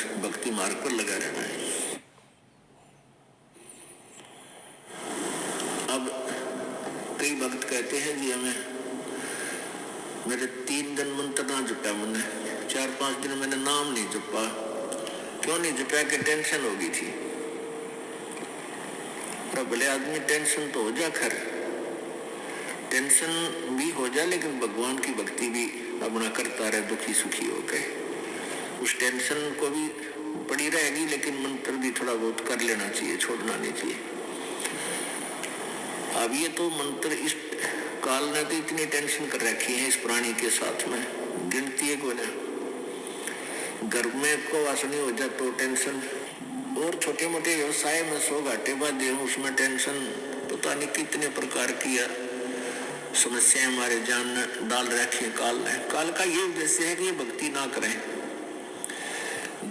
इस भक्ति मार्ग पर लगा रहना है। अब कई भक्त कहते हैं जी हमें मेरे 3 दिन मंत्र ना जपा, मैंने 4-5 दिन मैंने नाम नहीं जपा। क्यों नहीं जपा? कि टेंशन हो गई थी। पर भले आदमी टेंशन तो हो जा, खैर टेंशन भी हो जाए, लेकिन भगवान की भक्ति भी अपना करता रहे दुखी सुखी होकर। उस टेंशन को भी पड़ी रहेगी, लेकिन मंत्र भी थोड़ा बहुत कर लेना चाहिए, छोड़ना नहीं चाहिए। अब ये तो मंत्र इस काल ने तो इतनी टेंशन कर रखी है इस प्राणी के साथ में, गिनती है को ना। घर में को वासनी हो जाए तो टेंशन, और छोटे मोटे व्यवसाय में 100 घाटे बांधे हो उसमें टेंशन, पता नहीं कितने प्रकार की समस्याएं हमारे जान में डाल रखी है काल ने। काल का ये उद्देश्य है कि ये भक्ति ना करें।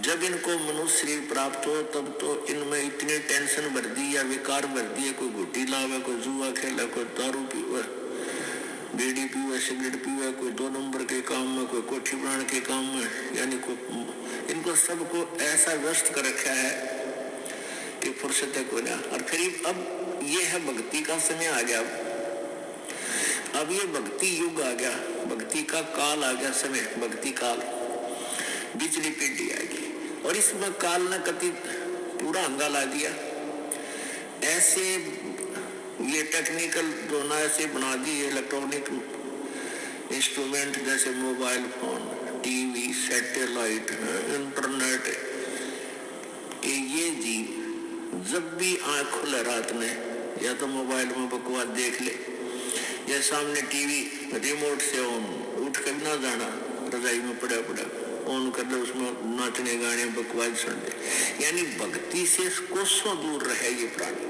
जब इनको मनुष्य शरीर प्राप्त हो तब तो इनमें इतनी टेंशन भर दी या विकार भर दिए, कोई घुट्टी लावे, कोई जुआ खेले, कोई दारू पीवे, बीड़ी पीवे, सिगरेट पीवे, कोई 2 नंबर के काम में, कोई कोठी बनाने के काम में, यानी इनको सबको ऐसा व्यस्त कर रखा है कि फुर्सत है कोई ना। और करीब अब ये है भक्ति का समय आ गया, अब ये भक्ति युग आ गया, भक्ति का काल आ गया, समय भक्ति काल, बिजली पीढ़ी आएगी। और इसमें काल ने कति पूरा हंगामा दिया। ऐसे ये टेक्निकल जो ना ऐसे बना दी इलेक्ट्रॉनिक इंस्ट्रूमेंट जैसे mobile phone, TV, satellite, internet, ये जी जब भी आँख खुले रात में या तो मोबाइल में बकवास देख ले, या सामने टीवी रिमोट से ऑन, उठ कर ना जाना, रजाई में पड़ा पड़ा ऑन कर दे, उसमें नाचने गाने बकवास सुन दे। यानी भक्ति से कोसों दूर रहे ये प्राणी।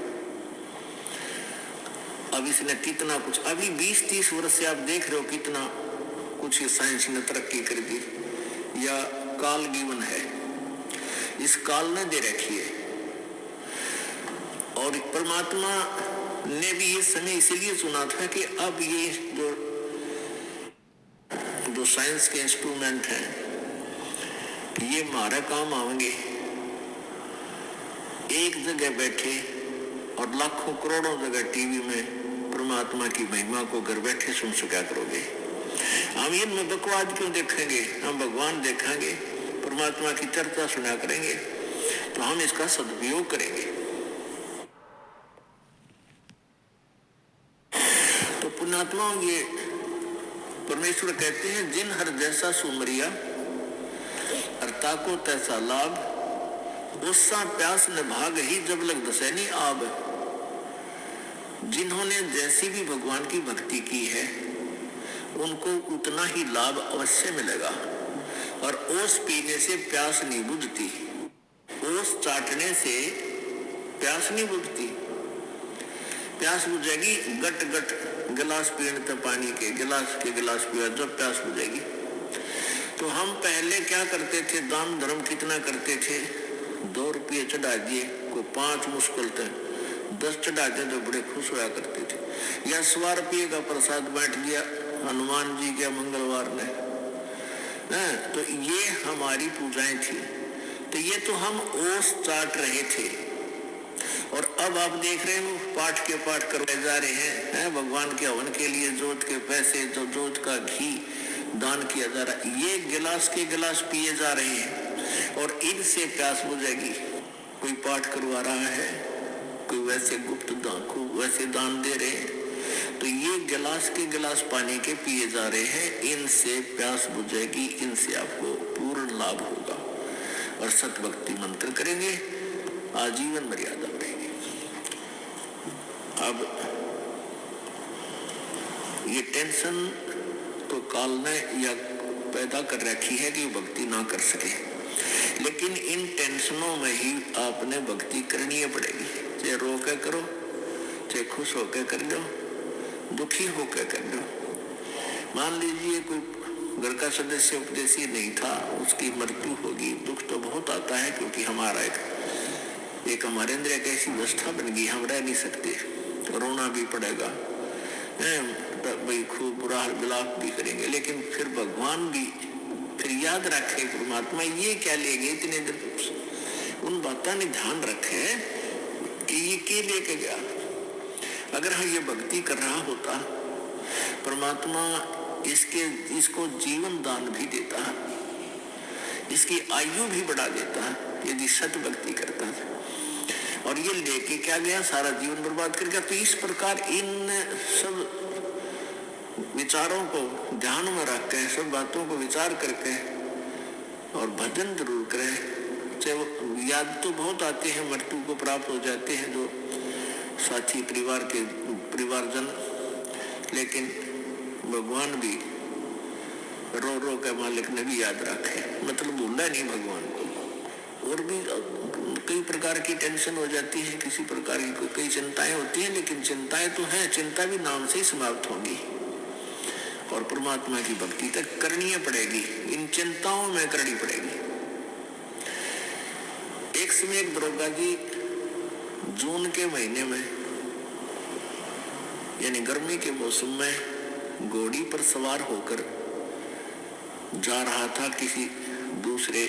अब इसने कितना कुछ, अभी 20-30 वर्ष से आप देख रहे हो कितना कुछ साइंस ने तरक्की कर दी, या काल गिवन है, इस काल ने दे रखी है। और परमात्मा ने भी ये समय इसीलिए चुना था कि अब ये जो साइंस के इंस्ट्रूमेंट हैं ये हमारा काम आएंगे। एक जगह बैठे और लाखों करोड़ों जगह टीवी में परमात्मा की महिमा को घर बैठे सुन सका करोगे। हम इनमें बकवास क्यों देखेंगे? हम भगवान देखेंगे, परमात्मा की चर्चा सुना करेंगे, तो हम इसका सदुपयोग करेंगे। तो पुण्यात्मा ये परमेश्वर कहते हैं जिन हर जैसा सुमरिया अर्ता को तैसा लाभ, उससा प्यास न भाग ही जब लग दसैनी आब। जिन्होंने जैसी भी भगवान की भक्ति की है उनको उतना ही लाभ अवश्य मिलेगा। और ओस पीने से प्यास नहीं बुझती, ओस चाटने से प्यास नहीं बुझती। प्यास बुझेगी गट गट गिलास पीने तो पानी के गिलास पिया जब प्यास बुझेगी। तो हम पहले क्या करते थे, दान धर्म कितना करते थे, 2 रुपये चढ़ा दिए, को 5 मुश्किल थे, 10 चढ़ा दिए तो बड़े खुश हुआ करते थे। या 100 रुपये का प्रसाद बांट दिया हनुमान जी के मंगलवार ने, तो ये हमारी पूजाएं थी। तो ये तो हम ओस चाट रहे थे। और अब आप देख रहे हो पाठ के पाठ करवाए जा रहे हैं, भगवान के हवन के लिए जोत के पैसे, जो जोत का घी दान किया जा रहा है, ये गिलास के गिलास पिए जा रहे हैं और इनसे प्यास बुझेगी। कोई पाठ करवा रहा है, कोई वैसे गुप्त दान को वैसे दान दे रहे हैं, तो ये गिलास के गिलास पानी के पिए जा रहे हैं, इनसे प्यास बुझेगी, इनसे आपको पूर्ण लाभ होगा। और सतभक्ति मंत्र करेंगे, आजीवन मर्यादा बढ़ेगी। अब ये टेंशन तो काल ने या पैदा कर रखी है कि भक्ति ना कर सके, लेकिन इन टेंशनों में ही आपने भक्ति करनी पड़ेगी। चाहे रो के करो, चाहे खुश होकर कर लो, दुखी होकर कर लो। मान लीजिए कोई घर का सदस्य उपदेशी नहीं था, उसकी मृत्यु होगी, दुख तो बहुत आता है, क्योंकि हमारा एक हमारे अंदर एक ऐसी व्यवस्था बन गई, हम रह नहीं सकते, रोना भी पड़ेगा, भाई खूब बुरा हाल विलाप भी करेंगे, लेकिन फिर भगवान भी फिर फिर याद रखे परमात्मा ये क्या ले गए इतने दिन, उन बातों ने ध्यान रखे कि ये क्या लेके गया। अगर हम ये भक्ति कर रहा होता, परमात्मा इसको जीवन दान भी देता है, इसकी आयु भी बढ़ा देता है यदि सत भक्ति करता है। और ये लेके क्या गया, सारा जीवन बर्बाद कर गया। तो इस प्रकार इन सब विचारों को ध्यान में रख के, सब बातों को विचार करके और भजन जरूर करें। चाहे याद तो बहुत आते हैं, मृत्यु को प्राप्त हो जाते हैं जो साथी परिवारजन, लेकिन भगवान भी रो रो के मालिक ने भी याद रखे, मतलब भूला नहीं भगवान को। और भी कई प्रकार की टेंशन हो जाती है, किसी प्रकार की कई चिंताएं होती हैं, लेकिन चिंताएं तो हैं, चिंता भी नाम से ही समाप्त होगी और परमात्मा की भक्ति तक करनी पड़ेगी, इन चिंताओं में करनी पड़ेगी। एक समय एक दरोगा जी जून के महीने में यानी गर्मी के मौसम में घोड़ी पर सवार होकर जा रहा था किसी दूसरे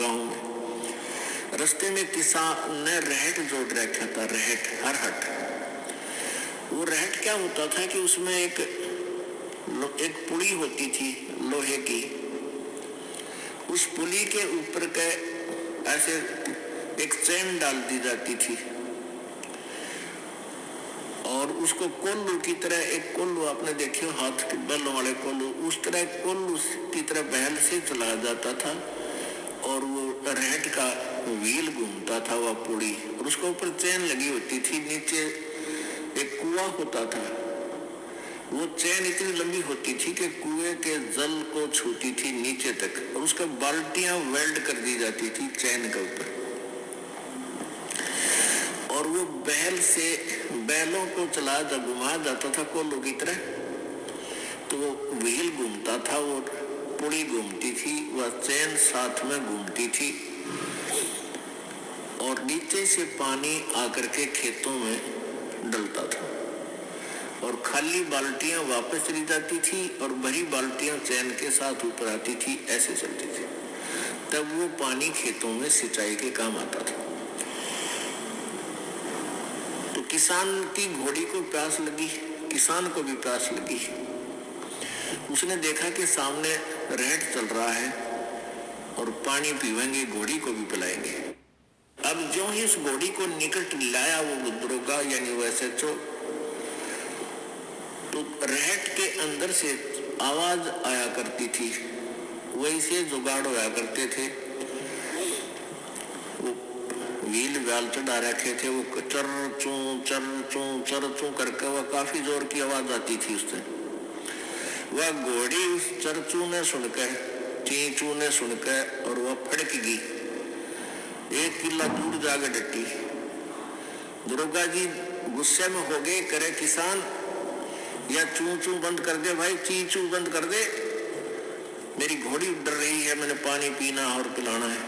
गांव में। रास्ते में किसान ने रहट जोड़ रखा था, रहट, हरहट। वो रहट क्या होता था कि उसमें एक पुली होती थी लोहे की, उस पुली के ऊपर के ऐसे एक चैन डाल दी जाती थी और उसको कोल्लू की तरह, एक कोल्लू आपने देखे हाथ के बैलों वाले कोल्लू, उस तरह कोल्लू की तरह बैल से चलाया जाता था और वो रहट का व्हील घूमता था वह पुड़ी, और उसके ऊपर चैन लगी होती थी। नीचे एक कुआं होता था, वो चैन इतनी लंबी होती थी कि कुएं के जल को छूती थी नीचे तक, और उसका बाल्टियां वेल्ड कर दी जाती थी चैन के ऊपर। और वो बैलों को चला जब घुमाया जाता था कोल्लू की तरह, तो वो व्हील घूमता था, वो पुड़ी घूमती थी, वह चैन साथ में घूमती थी और नीचे से पानी आकर के खेतों में डलता था और खाली बाल्टियां वापस चली जाती थी और भरी बाल्टियां चैन के साथ ऊपर आती थी, ऐसे चलती थी। तब वो पानी खेतों में सिंचाई के काम आता था। तो किसान की घोड़ी को प्यास लगी, किसान को भी प्यास लगी। उसने देखा कि सामने रहट चल रहा है और पानी पीवेंगे, घोड़ी को भी पिलाएंगे। अब जो ही उस घोड़ी को निकट लाया वो दरोगा यानी वैसे तो रहट के अंदर से आवाज आया करती थी, वैसे जुगाड़ होया करते थे। वो व्हील व्याल चढ़ा रखे थे, वो चर चू करके वह काफी जोर की आवाज आती थी उससे। वह घोड़ी उस चरचू ने सुनकर, चींचू ने सुनकर और वह फड़क गई, एक किला दूर जाकर डटी। दरोगा जी गुस्से में हो गए, करे किसान या चू बंद कर दे भाई, चींचू बंद कर दे, मेरी घोड़ी डर रही है, मैंने पानी पीना और पिलाना है।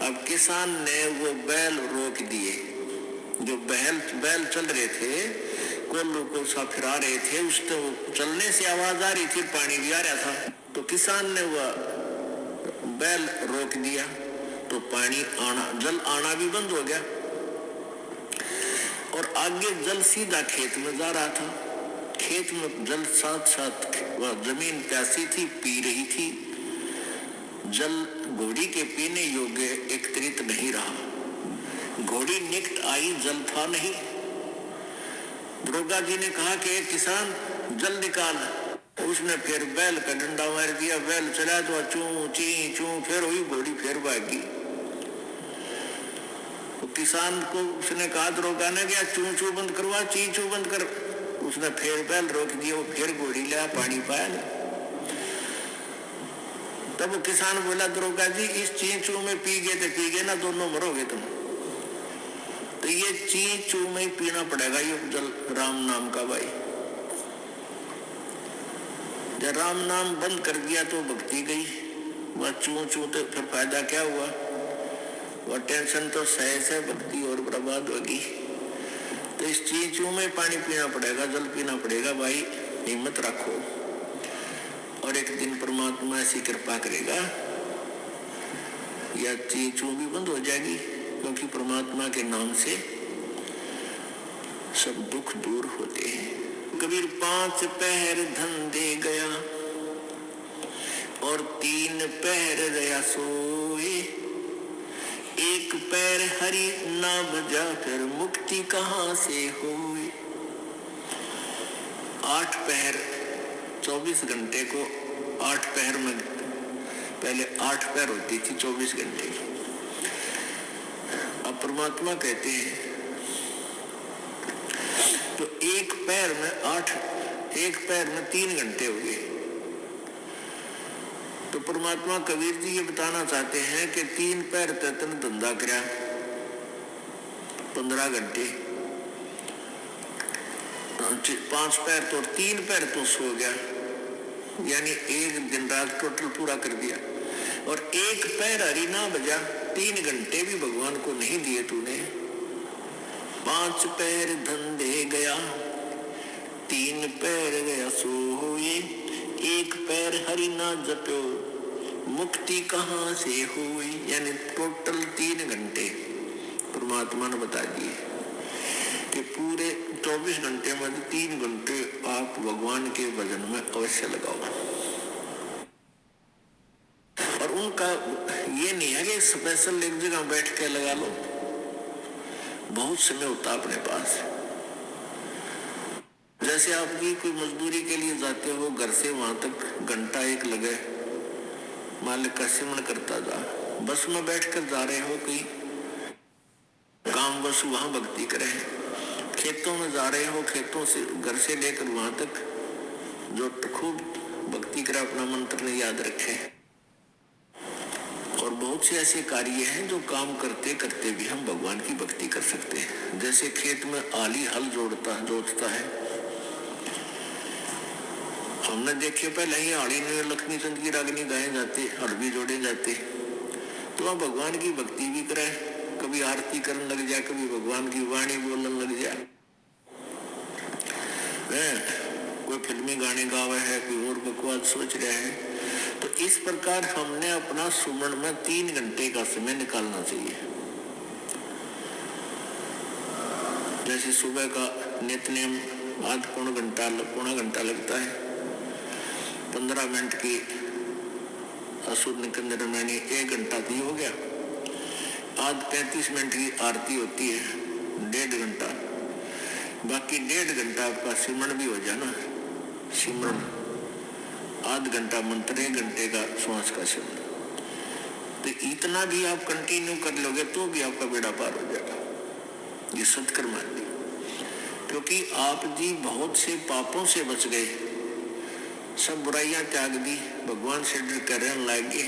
अब किसान ने वो बैल रोक दिए, जो बैल चल रहे थे, कोल्लू को सा फिरा रहे थे, उसको चलने से आवाज आ रही थी, पानी भी आ रहा था। तो किसान ने वह बैल रोक दिया तो पानी आना, जल आना भी बंद हो गया और आगे जल सीधा खेत में जा रहा था। खेत में जल साथ साथ वह जमीन प्यासी थी, पी रही थी। जल घोड़ी के पीने योग्य एकत्रित नहीं रहा। घोड़ी निकट आई, जल था नहीं। दरोगा जी ने कहा कि किसान जल निकाल। उसने फिर बैल का डंडा मार दिया, बैल चला तो चू ची चू, फिर हुई घोड़ी, फिर भागी। तो किसान को उसने कहा, दरोगा ने क्या चू बंद करवा, चू बंद कर। उसने फिर बैल रोक दिया, वो फिर घोड़ी लिया, पानी पाया ना। तब वो किसान बोला, दरोगा जी इस चींचू में पी गए ना, दोनों मरोगे तुम। तो ये चींचू में पीना पड़ेगा ये जल, राम नाम का भाई। जब राम नाम बंद कर दिया तो भक्ति गई, वह चू तो फिर फायदा क्या हुआ, वह टेंशन तो सह भक्ति और बर्बाद होगी। तो इस चींचू में पानी पीना पड़ेगा, जल पीना पड़ेगा भाई, हिम्मत रखो। और एक दिन परमात्मा ऐसी कृपा करेगा या चींचू भी बंद हो जाएगी, क्योंकि परमात्मा के नाम से सब दुख दूर होते हैं। कबीर 5 पहर धन दे गया और 3 पहर रया सोए, 1 पैर हरि ना बजा फिर मुक्ति कहाँ से होए। 8 पहर 24 घंटे को 8 पहर में, पहले 8 पहर होती थी 24 घंटे की। अब परमात्मा कहते हैं तो 1 पैर में 1 पैर में 3 घंटे हो गए। तो परमात्मा कबीर जी ये बताना चाहते हैं कि 3 पैर तन धंधा करा 15 घंटे, 5 पैर तो 3 पैर तो सो गया, यानी 1 दिन रात टोटल पूरा कर दिया। और 1 पैर हरि ना बजा, 3 घंटे भी भगवान को नहीं दिए तूने। 5 पैर धन दे गया, 3 पैर गया सोए, 1 पैर हरि ना जप्यो मुक्ति कहाँ से हुई। यानी टोटल 3 घंटे परमात्मा ने बता दिए कि पूरे 24 घंटे में 3 घंटे आप भगवान के भजन में अवश्य लगाओ। और उनका ये नहीं है कि स्पेशल एक जगह बैठ के लगा लो, बहुत समय होता अपने पास। जैसे आपकी कोई मजदूरी के लिए जाते हो, घर से वहां तक घंटा 1 लगे, मालिक का सिमरण करता जा। बस में बैठकर जा रहे हो, कोई काम बस वहां भक्ति करे। खेतों में जा रहे हो, खेतों से घर से लेकर वहां तक जो खूब भक्ति करे, अपना मंत्र ने याद रखे। और बहुत से ऐसे कार्य हैं जो काम करते करते भी हम भगवान की भक्ति कर सकते हैं। जैसे खेत में आली हल जोतता है, हमने देखे पहले ही आड़ी में लक्ष्मी चंद की रागनी गाए जाते, हल भी जोड़े जाते। तो वह भगवान की भक्ति भी करे, कभी आरती करने लग जाए, कभी भगवान की वाणी बोलने लग जाए। कोई फिल्मी गाने गावे है, कोई और बकवास सोच रहा है। तो इस प्रकार हमने अपना सुमन में 3 घंटे का समय निकालना चाहिए। जैसे सुबह का नित्यनेम पौना घंटा लगता है, 15 मिनट की असुर निकंदन मैंने 1 घंटा दी हो गया। आज 35 मिनट की आरती होती है, 1.5 घंटा, बाकी 1.5 घंटा आपका सिमरन भी हो जाना। सिमरन आध घंटा मंत्र, 1 घंटे का श्वास का सिमरन। तो इतना भी आप कंटिन्यू कर लोगे तो भी आपका बेड़ा पार हो जाएगा। ये सत्कर्म है, क्योंकि आप जी बहुत से पापों से बच गए, सब बुराइयां त्याग दी, भगवान से डर कर रहने लगे।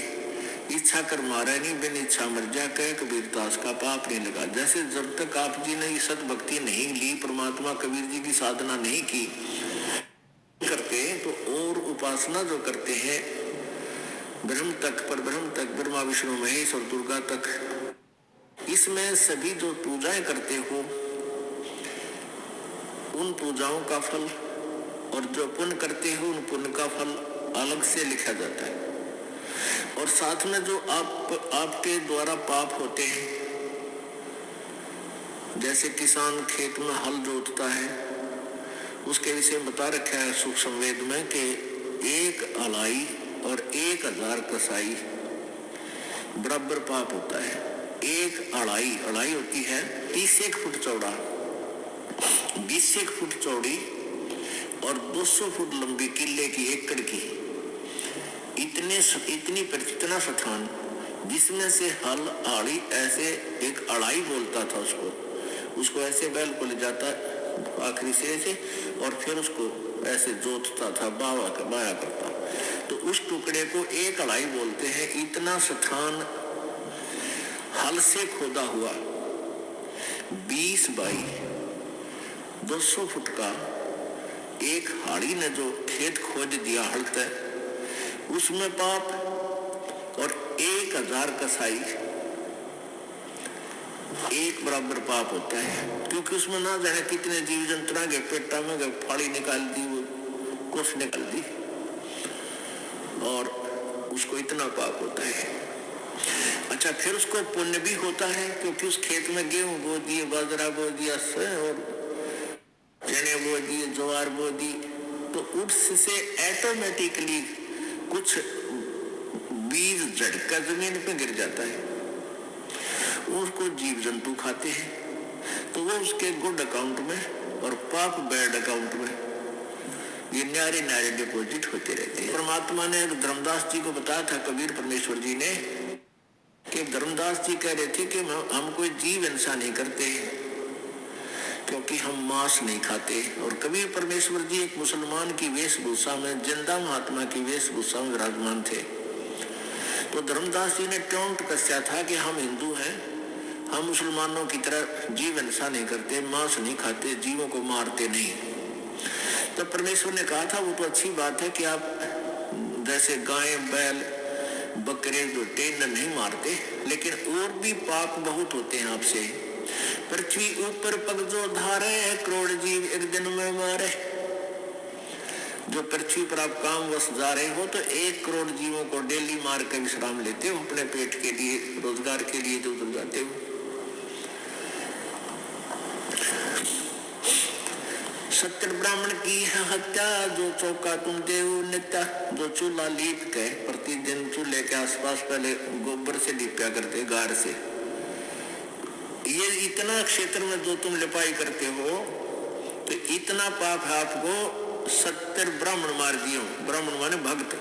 इच्छा कर मारा नहीं, बिन इच्छा मर जा, कह कबीर दास का पाप नहीं लगा। जैसे जब तक आप जी ने सत भक्ति नहीं ली, परमात्मा कबीर जी की साधना नहीं की करते, तो और उपासना जो करते हैं ब्रह्म तक, पर ब्रह्म तक, ब्रह्मा विष्णु महेश और दुर्गा तक, इसमें सभी जो पूजाएं करते हो उन पूजाओं का फल और जो पुण्य करते हो उन पुण्य का फल अलग से लिखा जाता है। और साथ में जो आपके द्वारा पाप होते हैं, जैसे किसान खेत में हल जोतता है, उसके विषय में बता रखा है सूक्ष्म वेद में कि 1 अलाई और 1000 कसाई बराबर पाप होता है। 1 अड़ाई होती है 30 फुट चौड़ा, 20 फुट चौड़ी और 200 फुट लंबी किले की एकड़ की, इतना स्थान जिसमें से हल आड़ी ऐसे एक अड़ाई बोलता था उसको ऐसे बैल को ले जाता आखिरी सिरे से और फिर उसको ऐसे जोतता था, बाया करता। तो उस टुकड़े को 1 अड़ाई बोलते हैं। इतना स्थान हल से खोदा हुआ 20 बाई 200 फुट का एक हाड़ी ने जो खेत खोद दिया हल तक, उसमें पाप, और 1000 कसाई एक बराबर पाप होता है, क्योंकि उसमें ना जाने कितने जीव जंतुओं के पेटा में फाड़ी निकाल दी, वो कुछ निकाल दी। और उसको इतना पाप होता है। अच्छा, फिर उसको पुण्य भी होता है क्योंकि उस खेत में गेहूं बो दिए, बाजरा बो दिया और चने बो दिए, ज्वार बो दी, तो उससे ऑटोमेटिकली कुछ बीज झटका जमीन पे गिर जाता है, उसको जीव जंतु खाते हैं, तो वो उसके गुड अकाउंट में और पाप बैड अकाउंट में ये न्यारे न्यारे डिपॉजिट होते रहते हैं। परमात्मा ने धर्मदास जी को बताया था, कबीर परमेश्वर जी ने, कि धर्मदास जी कह रहे थे कि हम कोई जीव हिंसा नहीं करते क्योंकि हम मांस नहीं खाते। और कबीर परमेश्वर जी एक मुसलमान की वेशभूषा में, जिंदा महात्मा की वेशभूषा में विराजमान थे। तो धर्मदास जी ने टोंट कसया था कि हम हिंदू हैं, हम मुसलमानों की तरह जीव हिंसा नहीं करते, मांस नहीं खाते, जीवों को मारते नहीं। तो परमेश्वर ने कहा था वो तो अच्छी बात है कि आप जैसे गाय बैल बकरे झोटे नहीं मारते, लेकिन और भी पाप बहुत होते हैं आपसे। पृथ्वी ऊपर पग जो धारे, करोड़ जीव एक दिन में मारे। जो पृथ्वी पर आप काम वश जा रहे हो तो 1 करोड़ जीवों को डेली मार के विश्राम लेते हो, अपने पेट के लिए, रोजगार के लिए जो उधर जाते हो। सत्य ब्राह्मण की है हत्या, जो चौका तुम देव नित्या, जो चूल्हा लीप के प्रतिदिन चूल्हे के आसपास पहले गोबर से लिपया करते, गार से। ये इतना क्षेत्र में जो तुम लिपाई करते हो तो इतना पाप है आपको। 70 ब्राह्मण मार दियो, ब्राह्मण माने भक्त।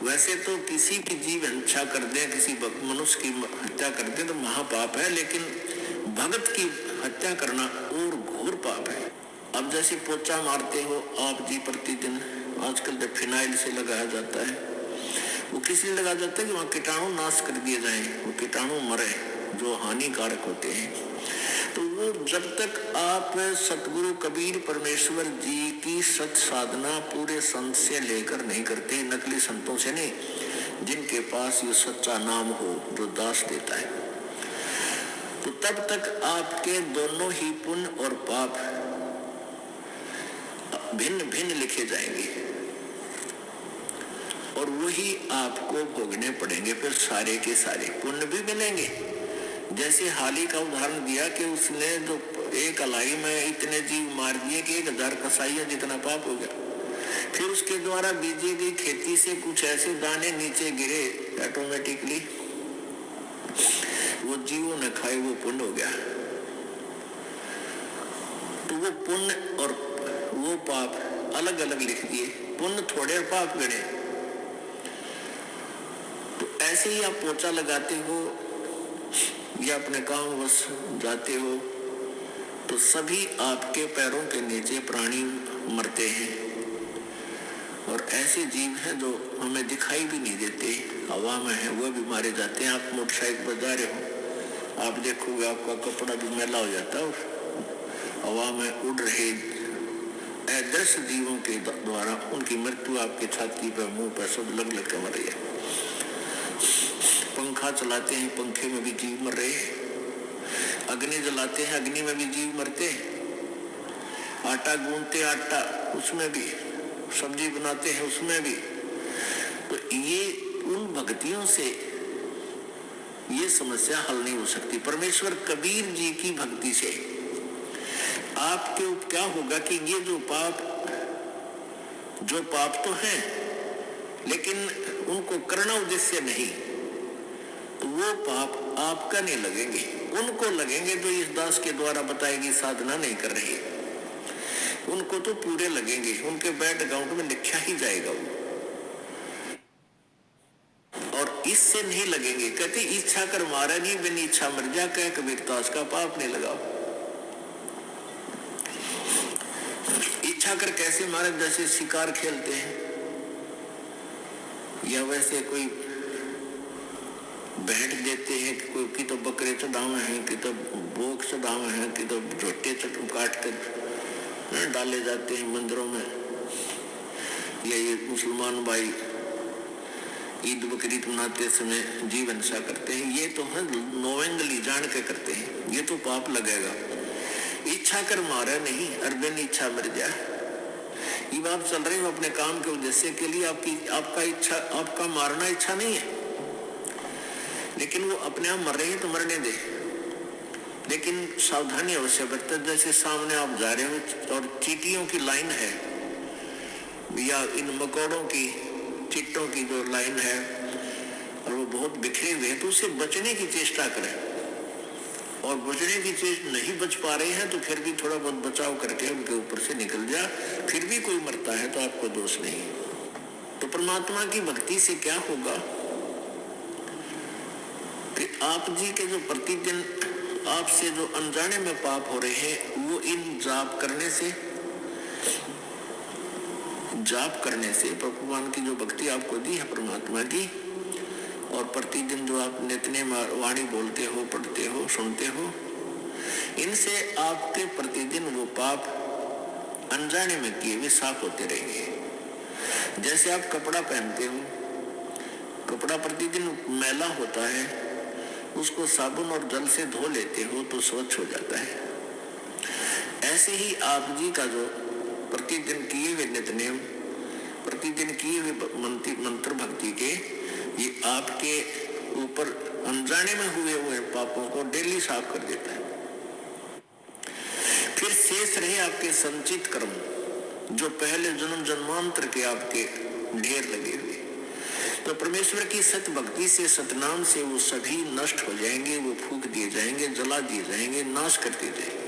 वैसे तो किसी की जीव हत्या कर दे, किसी मनुष्य की हत्या कर दे तो महापाप है, लेकिन भगत की हत्या करना और घोर पाप है। अब जैसे पोचा मारते हो आप जी प्रतिदिन, आजकल जब फिनाइल से लगाया जाता है, वो किस लिए लगाया जाता है कि वहाँ कीटाणु नाश कर दिए जाए, वो कीटाणु मरे जो हानिकारक होते हैं। तो वो जब तक आप सतगुरु कबीर परमेश्वर जी की सत साधना पूरे संत से लेकर नहीं करते, नकली संतों से नहीं, जिनके पास ये सच्चा नाम हो जो दास देता है, तो तब तक आपके दोनों ही पुण्य और पाप भिन्न भिन्न लिखे जाएंगे और वही आपको भोगने पड़ेंगे। फिर सारे के सारे पुण्य भी मिलेंगे। जैसे हाली का उदाहरण दिया कि उसने जो एक अलाई में इतने जीव मार दिए कि 1000 कसाईया जितना पाप हो गया। फिर उसके द्वारा बीजी गई खेती से कुछ ऐसे दाने नीचे गिरे, ऑटोमेटिकली वो जीवों ने खाए, वो पुण्य हो गया। तो वो पुण्य और वो पाप अलग अलग लिख दिए, पुण्य थोड़े और पाप गणे। तो ऐसे ही आप पोछा लगाते हो या अपने काम वश जाते हो तो सभी आपके पैरों के नीचे प्राणी मरते हैं। और ऐसे जीव हैं जो हमें दिखाई भी नहीं देते, हवा में है, वो भी मारे जाते हैं। आप मोटरसाइकिल पर जा रहे हो, आप देखोगे आपका कपड़ा भी मैला हो जाता है, हवा में उड़ रहे अदृश्य जीवों के द्वारा उनकी मृत्यु आपके छाती पर, मुंह पर सब लग लग के मर रही है। पंखा चलाते हैं, पंखे में भी जीव मर रहे हैं। अग्नि जलाते हैं, अग्नि में भी जीव मरते हैं। आटा गूंथते, आटा उसमें भी, सब्जी बनाते हैं उसमें भी। तो ये उन भक्तियों से ये समस्या हल नहीं हो सकती। परमेश्वर कबीर जी की भक्ति से आपके क्या होगा कि ये जो पाप तो हैं, लेकिन उनको करना उद्देश्य नहीं, तो वो पाप आपका नहीं लगेंगे, उनको लगेंगे जो इस दास के द्वारा बताएगी साधना नहीं कर रही, उनको तो पूरे लगेंगे, उनके बैंक अकाउंट में लिखा ही जाएगा वो। और इससे नहीं लगेंगे। कहते इच्छा कर मारा नहीं, बिन इच्छा मर जा, कह कबीर दास का पाप नहीं लगा। इच्छा कर कैसे मारे? जैसे शिकार खेलते हैं या वैसे कोई भेंट देते हैं, कोई की तो बकरे चढ़ावे हैं, कि तो भोग चढ़ावे हैं, कि तो झोटे काट कर डाले जाते हैं मंदिरों में। ये मुसलमान भाई ईद बकरीद मनाते समय जीव हिंसा करते हैं, ये तो है नोवेंगली जान के करते हैं, ये तो पाप लगेगा। इच्छा कर मारा नहीं, अरबिन इच्छा मर जा, ये आप चल रहे हो अपने काम के उद्देश्य के लिए, आपका मारना इच्छा नहीं है, लेकिन वो अपने आप मर रहे हैं तो मरने दे, लेकिन सावधानी अवश्य बरते। जैसे सामने आप जा रहे हो और चींटियों की लाइन है या इन मकोड़ों की चिट्टों की जो लाइन है और वो बहुत बिखरे हुए हैं, तो उससे बचने की चेष्टा करें, और बचने की चेष्टा नहीं बच पा रहे हैं तो फिर भी थोड़ा बहुत बचाव करके उनके ऊपर से निकल जा, फिर भी कोई मरता है तो आपको दोष नहीं। तो परमात्मा की भक्ति से क्या होगा कि आप जी के जो प्रतिदिन आपसे जो अनजाने में पाप हो रहे हैं, वो इन जाप करने से भगवान की जो भक्ति आपको दी है परमात्मा की, और प्रतिदिन जो आप नित्य वाणी बोलते हो, पढ़ते हो, सुनते हो, इनसे आपके प्रतिदिन वो पाप अनजाने में किए हुए साफ होते रहेंगे। जैसे आप कपड़ा पहनते हो, कपड़ा प्रतिदिन मैला होता है, उसको साबुन और जल से धो लेते हो तो स्वच्छ हो जाता है। ऐसे ही आप जी का जो प्रतिदिन किए हुए नित्य नियम, प्रतिदिन किए हुए मंत्र भक्ति के, ये आपके ऊपर अनजाने में हुए पापों को डेली साफ कर देता है। फिर शेष रहे आपके संचित कर्म, जो पहले जन्म जन्मांतर के आपके ढेर लगे हुए, तो परमेश्वर की सत भक्ति से, सतनाम से वो सभी नष्ट हो जाएंगे, वो फूंक दिए जाएंगे, जला दिए जाएंगे, नाश कर दिए जाएंगे।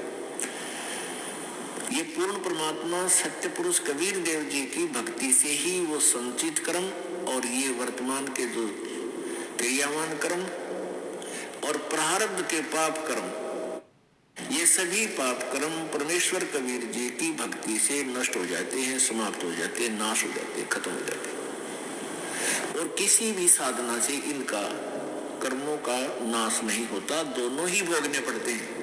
ये पूर्ण परमात्मा सत्य पुरुष कबीर देव जी की भक्ति से ही वो संचित कर्म और ये वर्तमान के जो क्रियावान कर्म और प्रारब्ध के पाप कर्म, ये सभी पाप कर्म परमेश्वर कबीर जी की भक्ति से नष्ट हो जाते हैं, समाप्त हो जाते हैं, नाश हो जाते हैं, खत्म हो जाते हैं। और किसी भी साधना से इनका कर्मों का नाश नहीं होता, दोनों ही भोगने पड़ते हैं।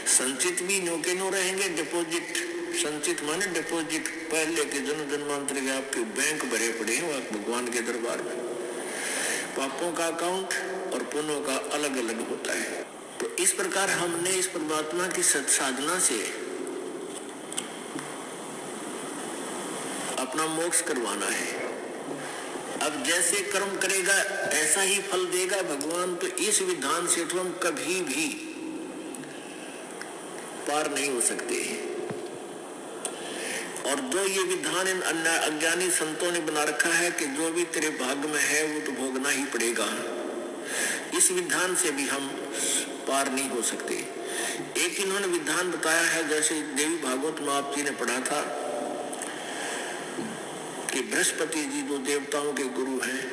संचित भी नो के नो रहेंगे, डिपॉजिट, संचित माने डिपॉजिट, पहले के जन्म जन्मांतर के आपके बैंक भरे पड़े हैं भगवान के दरबार में। पापों का अकाउंट और पुण्यों का अलग अलग होता है। तो इस प्रकार हमने इस परमात्मा की सत साधना से अपना मोक्ष करवाना है। अब जैसे कर्म करेगा ऐसा ही फल देगा भगवान, तो इस विधान से तो हम कभी भी पार नहीं हो सकते। और जो ये विधान इन अज्ञानी संतों ने बना रखा है कि जो भी तेरे भाग्य में है वो तो भोगना ही पड़ेगा, इस विधान से भी हम पार नहीं हो सकते। एक इन्होंने विधान बताया है, जैसे देवी भागवत में आप जी ने पढ़ा था कि बृहस्पति जी जो देवताओं के गुरु हैं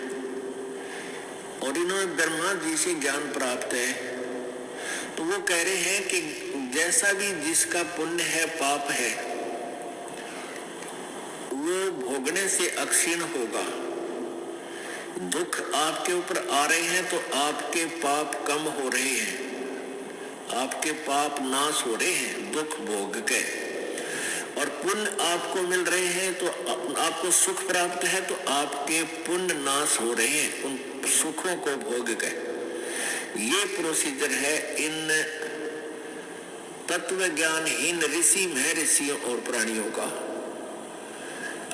और इन्होंने ब्रह्मा जी से ज्ञान प्राप्त है, तो वो कह रहे हैं कि जैसा भी जिसका पुण्य है, पाप है, वो भोगने से अक्षीण होगा। दुख आपके ऊपर आ रहे हैं तो आपके पाप कम हो रहे हैं, आपके पाप नाश हो रहे हैं दुख भोग के, और पुण्य आपको मिल रहे हैं तो आपको सुख प्राप्त है तो आपके पुण्य नाश हो रहे हैं उन सुखों को भोग के। ये प्रोसीजर है इन तत्व ज्ञानहीन ऋषि महर्षियों और प्राणियों का।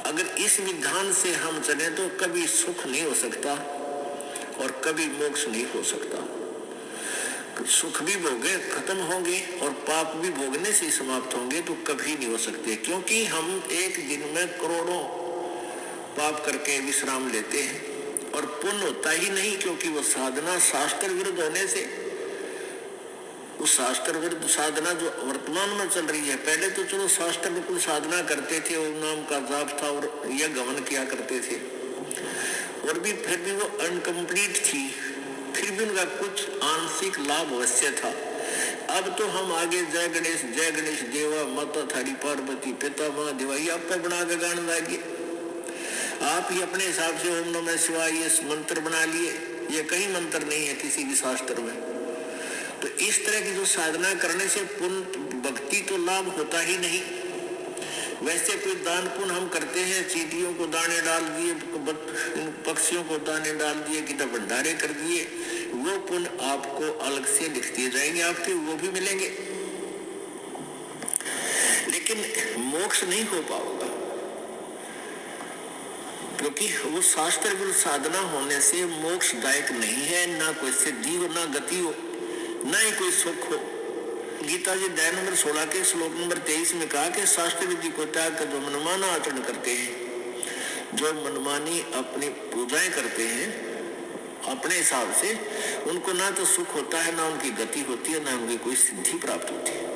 अगर इस विधान से हम चले तो कभी सुख नहीं हो सकता और कभी मोक्ष नहीं हो सकता। सुख भी भोगे खत्म होंगे और पाप भी भोगने से समाप्त होंगे तो कभी नहीं हो सकते, क्योंकि हम एक दिन में करोड़ों पाप करके विश्राम लेते हैं और पुण्य होता ही नहीं, क्योंकि वो साधना शास्त्र विरुद्ध होने से, उस शास्त्र विरुद्ध साधना जो वर्तमान में चल रही है, पहले तो चलो शास्त्र में कुछ साधना करते थे, ओम नाम का जाप था और यज्ञ हवन किया करते थे, और भी फिर भी वो अनकम्प्लीट थी, फिर भी उनका कुछ आंशिक लाभ अवश्य था। अब तो हम आगे जय गणेश देवा माता थारी पार्वती पिता महादेवा, ये आप पे बना के गान लागिए, आप ही अपने हिसाब से ओम नमः शिवाय ये मंत्र बना लिए, ये कहीं मंत्र नहीं है किसी भी शास्त्र में। तो इस तरह की जो साधना करने से पुण्य भक्ति तो लाभ होता ही नहीं। वैसे कोई दान पुण्य हम करते हैं, चींटियों को दाने डाल दिए, पक्षियों को दाने डाल दिए, कि भंडारे कर दिए, वो पुण्य आपको अलग से लिख दिए जाएंगे, आपके वो भी मिलेंगे, लेकिन मोक्ष नहीं हो पाएगा। क्योंकि वो शास्त्र विरुद्ध साधना होने से मोक्षदायक नहीं है, ना कोई सिद्धि हो, ना गति हो, ना ही कोई सुख हो। गीता जी अध्याय नंबर 16 के श्लोक नंबर 23 में कहा कि शास्त्र विधि को त्याग कर जो मनमाना आचरण करते हैं, जो मनमानी अपनी पूजाएं करते हैं अपने हिसाब से, उनको ना तो सुख होता है, ना उनकी गति होती है, ना उनकी कोई सिद्धि प्राप्त होती है।